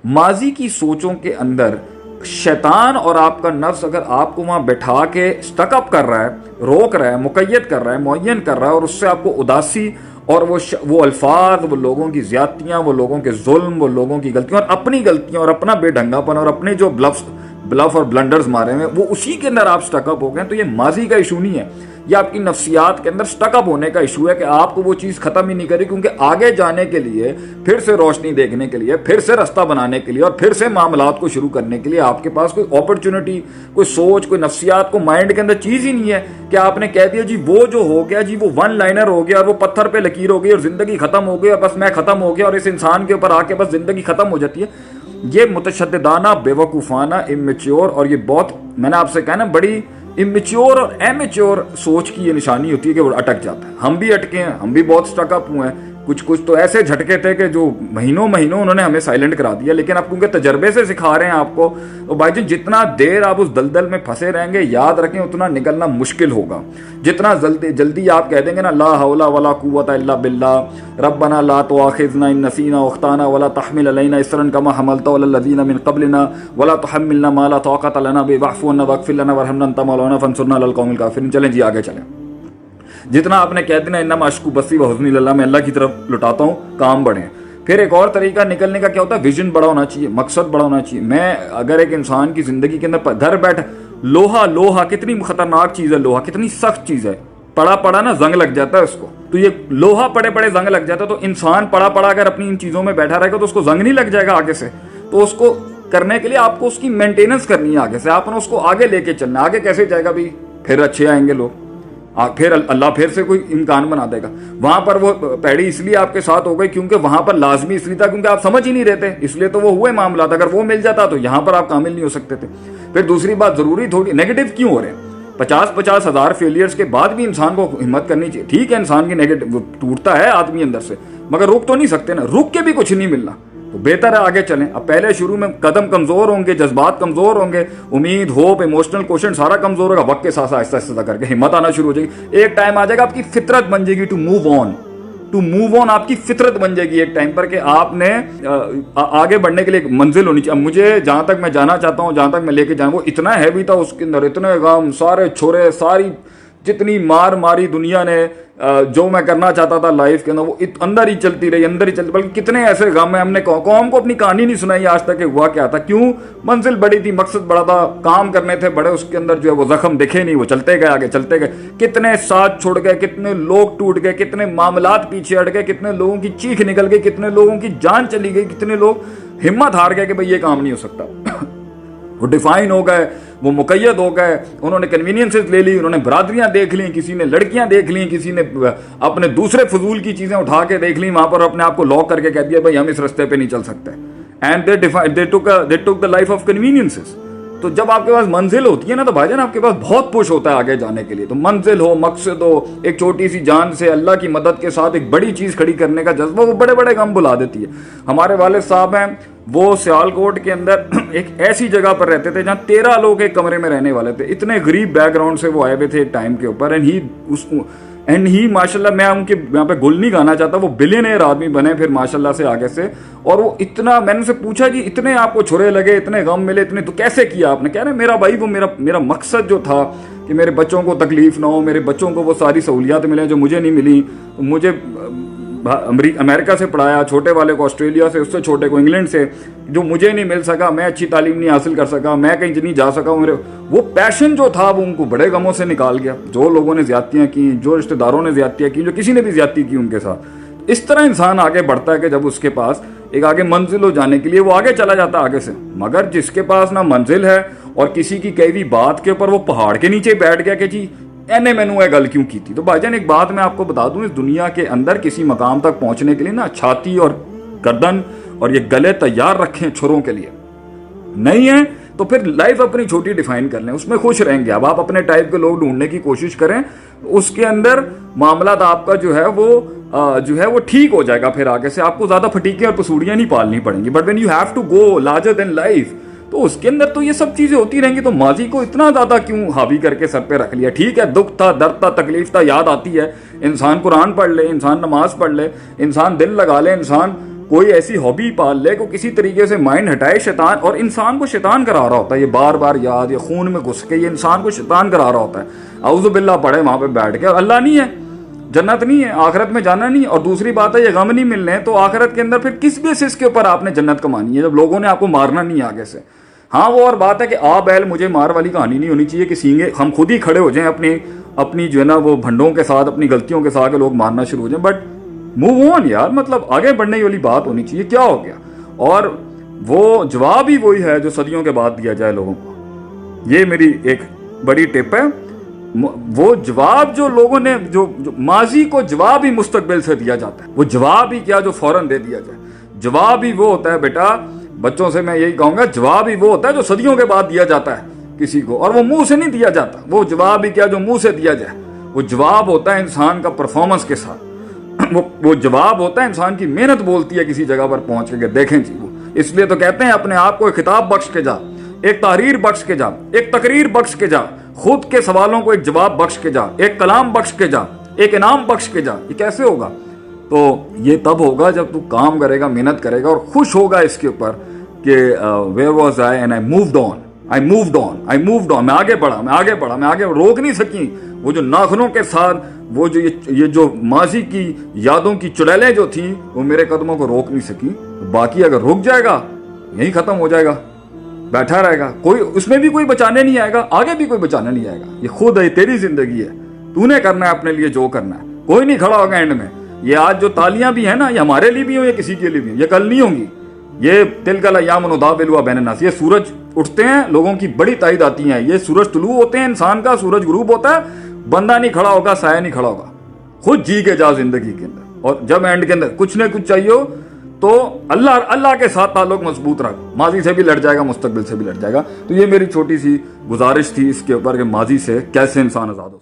माजी की सोचों के अंदर शैतान और आपका नफ्स अगर आपको वहां बैठा के स्टकअप कर रहा है, रोक रहा है, मुकय्यद कर रहा है, मुअय्यन कर रहा है, और उससे आपको उदासी और वो अल्फाज, वो लोगों की ज्यादतियां, वो लोगों के जुल्म, वो लोगों की गलतियां और अपनी गलतियां और अपना बेढंगापन और अपने जो ब्लफ और ब्लंडर्स मारे हुए, वो उसी के अंदर आप स्टकअप हो गए। तो ये माजी का इशू नहीं है, ये आपकी नफ्सियात के अंदर स्टकअप होने का इशू है कि आपको वो चीज़ खत्म ही नहीं करी, क्योंकि आगे जाने के लिए, फिर से रोशनी देखने के लिए, फिर से रास्ता बनाने के लिए और फिर से मामलात को शुरू करने के लिए आपके पास कोई अपॉर्चुनिटी, कोई सोच, कोई नफ्सियात, को माइंड के अंदर चीज़ ही नहीं है कि आपने कह दिया जी वो जो हो गया जी, वो वन लाइनर हो गया और वो पत्थर पे लकीर हो गई और जिंदगी खत्म हो गई और बस मैं खत्म हो गया और इस इंसान के ऊपर आके बस जिंदगी खत्म हो जाती है। ये मुतशद्दिदाना, बेवकूफ़ाना, इमेच्योर, और ये बहुत, मैंने आपसे कहा ना, बड़ी इमेच्योर और एमेच्योर सोच की ये निशानी होती है कि वो अटक जाता है। हम भी अटके हैं, हम भी बहुत स्टकअप हुए हैं। कुछ तो ऐसे झटके थे कि जो महीनों उन्होंने हमें साइलेंट करा दिया, लेकिन अब क्योंकि तजर्बे से सिखा रहे हैं आपको, तो भाई जी जितना देर आप उस दलदल में फंसे रहेंगे, याद रखें उतना निकलना मुश्किल होगा। जितना जल्दी आप कह देंगे ना, ला हौला वला कुव्वता इल्ला बिल्लाह, रब्बना ला तुआखिज़ना इन नसीना व अख्ताना वला तहमिल अलैना इसरन कमा हमलता अलल लज़ीना मिन क़ब्लिना वला तुहम्मिलना मा ला ताक़त लना बिही वाफ़ु अन्ना वग़फ़िर लना वरहमना अंता मौलाना फंसुरना अलल क़ौमिल काफ़िरीन। चलें जी, आगे चलें। जितना आपने कह देना इन्नमा अश्कू बसी व हुज़्नी इलल्लाह, मैं अल्लाह की तरफ लुटाता हूँ, काम बढ़े। फिर एक और तरीका निकलने का क्या होता है, विजन बड़ा होना चाहिए, मकसद बड़ा होना चाहिए। मैं अगर एक इंसान की जिंदगी के अंदर घर बैठ, लोहा कितनी खतरनाक चीज़ है, लोहा कितनी सख्त चीज़ है, पड़ा ना जंग लग जाता है उसको। तो ये लोहा पड़े जंग लग जाता है, तो इंसान पड़ा अगर अपनी इन चीज़ों में बैठा रहेगा तो उसको जंग नहीं लग जाएगा आगे से। तो उसको करने के लिए आपको उसकी मेंटेनेंस करनी है, आगे से आपने उसको आगे लेके चलना। आगे कैसे जाएगा भाई, फिर अच्छे आएंगे लोग, फिर अल्लाह फिर से कोई इम्कान बना देगा। वहां पर वो पैड़ी इसलिए आपके साथ हो गई क्योंकि वहां पर लाजमी इसलिए था क्योंकि आप समझ ही नहीं रहते, इसलिए तो वो हुए मामला। अगर वो मिल जाता तो यहां पर आप कामिल नहीं हो सकते थे। फिर दूसरी बात, जरूरी थोड़ी नेगेटिव क्यों हो रहे हैं? 50 हज़ार फेलियर्स के बाद भी इंसान को हिम्मत करनी चाहिए। ठीक है, इंसान की नेगेटिव टूटता है आदमी अंदर से, मगर रुक तो नहीं सकते ना, रुक के भी कुछ नहीं मिलना। तो बेहतर है आगे चलें। अब पहले शुरू में कदम कमजोर होंगे, जज्बात कमजोर होंगे, उम्मीद, होप, इमोशनल क्वेश्चन सारा कमजोर होगा। वक्त के साथ आहिस्ता आहिस्ता करके हिम्मत आना शुरू हो जाएगी। एक टाइम आ जाएगा आपकी फितरत बन जाएगी टू मूव ऑन, आपकी फितरत बन जाएगी एक टाइम पर कि आपने आगे बढ़ने के लिए एक मंजिल होनी चाहिए। अब मुझे जहां तक मैं जाना चाहता हूं, जहां तक मैं लेके जाऊं, वो इतना हैवी था, उसके अंदर इतने गम, सारे छोरे, सारी जितनी मार मारी दुनिया ने, जो मैं करना चाहता था लाइफ के अंदर, वो अंदर ही चलती रही, बल्कि कितने ऐसे गम है। हमने कौम को अपनी कहानी नहीं सुनाई आज तक कि हुआ क्या था, क्यों। मंजिल बड़ी थी, मकसद बड़ा था, काम करने थे बड़े, उसके अंदर जो है वो जख्म दिखे नहीं, वो चलते गए आगे, चलते गए। कितने साथ छोड़ गए, कितने लोग टूट गए, कितने मामलात पीछे हट गए, कितने लोगों की चीख निकल गई, कितने लोगों की जान चली गई, कितने लोग हिम्मत हार गए कि भाई ये काम नहीं हो सकता। वो डिफाइन हो गए, वो मुकय्यद हो गए, उन्होंने कन्वीनियंसेस ले ली, उन्होंने बरादरियां देख ली, किसी ने लड़कियां देख ली, किसी ने अपने दूसरे फजूल की चीजें उठा के देख ली, वहां पर अपने आप को लॉक करके कह दिया भाई हम इस रास्ते पे नहीं चल सकते। And they took the life of conveniences. तो जब आपके पास मंजिल होती है ना, तो भाईजान आपके पास बहुत पुश होता है आगे जाने के लिए। तो मंजिल हो, मकसद हो, एक छोटी सी जान से अल्लाह की मदद के साथ एक बड़ी चीज खड़ी करने का जज्बा, वो बड़े बड़े गम बुला देती है। हमारे वालिद साहब हैं, वो सियालकोट के अंदर एक ऐसी जगह पर रहते थे जहां 13 लोग एक कमरे में रहने वाले थे। इतने गरीब बैकग्राउंड से वो आए हुए थे एक टाइम के ऊपर। एंड ही माशाल्लाह, मैं उनके यहाँ पे गुल नहीं गाना चाहता, वो बिलियनेयर आदमी बने फिर माशाल्लाह से आगे से। और वो इतना, मैंने उनसे पूछा कि इतने आपको छुरे लगे, इतने गम मिले, इतने तो कैसे किया आपने? कह रहे मेरा भाई, वो मेरा मकसद जो था कि मेरे बच्चों को तकलीफ ना हो, मेरे बच्चों को वो सारी सहूलियात मिले जो मुझे नहीं मिली। मुझे अमेरिका से पढ़ाया, छोटे वाले को ऑस्ट्रेलिया से, उससे छोटे को इंग्लैंड से, जो मुझे नहीं मिल सका, मैं अच्छी तालीम नहीं हासिल कर सका, मैं कहीं नहीं जा सका। मेरे वो पैशन जो था वो उनको बड़े गमों से निकाल गया। जो लोगों ने ज्यादतियाँ की, जो रिश्तेदारों ने ज्यादतियाँ की, जो किसी ने भी ज्यादती की उनके साथ। इस तरह इंसान आगे बढ़ता है कि जब उसके पास एक आगे मंजिल हो जाने के लिए वो आगे चला जाता है आगे से। मगर जिसके पास ना मंजिल है और किसी की कई भी बात के ऊपर वो पहाड़ के नीचे बैठ गया कि जी एने मैनू ये गल क्यों की थी। तो भाईजान एक बात मैं आपको बता दूं, इस दुनिया के अंदर किसी मकाम तक पहुंचने के लिए ना छाती और गर्दन और ये गले तैयार रखें छुरों के लिए। नहीं है तो फिर लाइफ अपनी छोटी डिफाइन कर लें, उसमें खुश रहेंगे। अब आप अपने टाइप के लोग ढूंढने की कोशिश करें, उसके अंदर मामला आपका जो है वो ठीक हो जाएगा। फिर आगे से आपको ज्यादा फटीके और पसूड़ियां नहीं पालनी पड़ेंगी। But when you have to go larger than life, तो उसके अंदर तो ये सब चीजें होती रहेंगी। तो माजी को इतना ज्यादा क्यों हावी करके सर पे रख लिया? ठीक है, दुख था, दर्द था, तकलीफ था, याद आती है। इंसान कुरान पढ़ ले, इंसान नमाज पढ़ ले, इंसान दिल लगा ले, इंसान कोई ऐसी हॉबी पाल ले को किसी तरीके से माइंड हटाए शैतान, और इंसान को शैतान करा रहा होता है, ये बार बार याद, ये खून में घुस के ये इंसान को शैतान करा रहा होता है। औज़ु बिल्लाह पढ़े वहां पे बैठ के, और अल्लाह नहीं है, जन्नत नहीं है, आखिरत में जाना नहीं। और दूसरी बात है ये गम नहीं मिलने, तो आखिरत के अंदर फिर किस बेसिस के ऊपर आपने जन्नत कमानी है जब लोगों ने आपको मारना नहीं आगे से। हाँ वो और बात है कि आ बैल मुझे मार वाली कहानी नहीं होनी चाहिए कि सींगे हम खुद ही खड़े हो जाएं अपनी जो है ना वो भंडों के साथ, अपनी गलतियों के साथ लोग मारना शुरू हो जाएं। बट मूव ऑन यार, मतलब आगे बढ़ने वाली बात होनी चाहिए। क्या हो गया? और वो जवाब ही वही है जो सदियों के बाद दिया जाए लोगों को। ये मेरी एक बड़ी टिप है। वो जवाब जो लोगों ने जो माजी को जवाब ही मुस्तकबिल से दिया जाता है, वो जवाब ही क्या जो फौरन दे दिया जाए। जवाब ही वो होता है बेटा, बच्चों से मैं यही कहूंगा, जवाब ही वो होता है जो सदियों के बाद दिया जाता है किसी को, और वो मुंह से नहीं दिया जाता। वो जवाब ही क्या जो मुंह से दिया जाए। वो जवाब होता है इंसान का परफॉर्मेंस के साथ। वो जवाब होता है इंसान की मेहनत बोलती है किसी जगह पर पहुंच के, देखें जी वो। इसलिए तो कहते हैं अपने आप को एक खिताब बख्श के जा, एक तहरीर बख्श के जा, एक तकरीर बख्श के जा, खुद के सवालों को एक जवाब बख्श के जा, एक कलाम बख्श के जा, एक इनाम बख्श के जा। ये कैसे होगा? तो ये तब होगा जब तू काम करेगा, मेहनत करेगा और खुश होगा इसके ऊपर कि where was I and I moved on, I moved on, I moved on. मैं आगे बढ़ा, मैं आगे बढ़ा, मैं आगे रोक नहीं सकी। वो जो नाखूनों के साथ वो जो ये जो माजी की यादों की चुड़ैलें जो थी वो मेरे कदमों को रोक नहीं सकी। बाकी अगर रुक जाएगा यही खत्म हो जाएगा, बैठा रहेगा, कोई उसमें भी कोई बचाने नहीं आएगा, आगे भी कोई बचाने नहीं आएगा। ये खुद है, तेरी जिंदगी है, तूने करना है अपने लिए जो करना है। कोई नहीं खड़ा होगा एंड में। ये आज जो तालियां भी है ना, ये हमारे लिए भी हो या किसी के लिए भी, ये कल नहीं होंगी। ये तिलकल अय्याम नुदाविलुहा बैन अन्नास, ये सूरज उठते हैं, लोगों की बड़ी ताईद आती है। ये सूरज तुलू होते हैं, इंसान का सूरज गुरूब होता है। बंदा नहीं खड़ा होगा, साया नहीं खड़ा होगा। खुद जी के जा जिंदगी के अंदर, और जब एंड के अंदर कुछ न कुछ चाहिए हो तो अल्लाह के साथ ताल्लुक मजबूत रख। माजी से भी लड़ जाएगा, मुस्तकबिल से भी लड़ जाएगा। तो ये मेरी छोटी सी गुजारिश थी इसके ऊपर कि माजी से कैसे इंसान आजाद हो।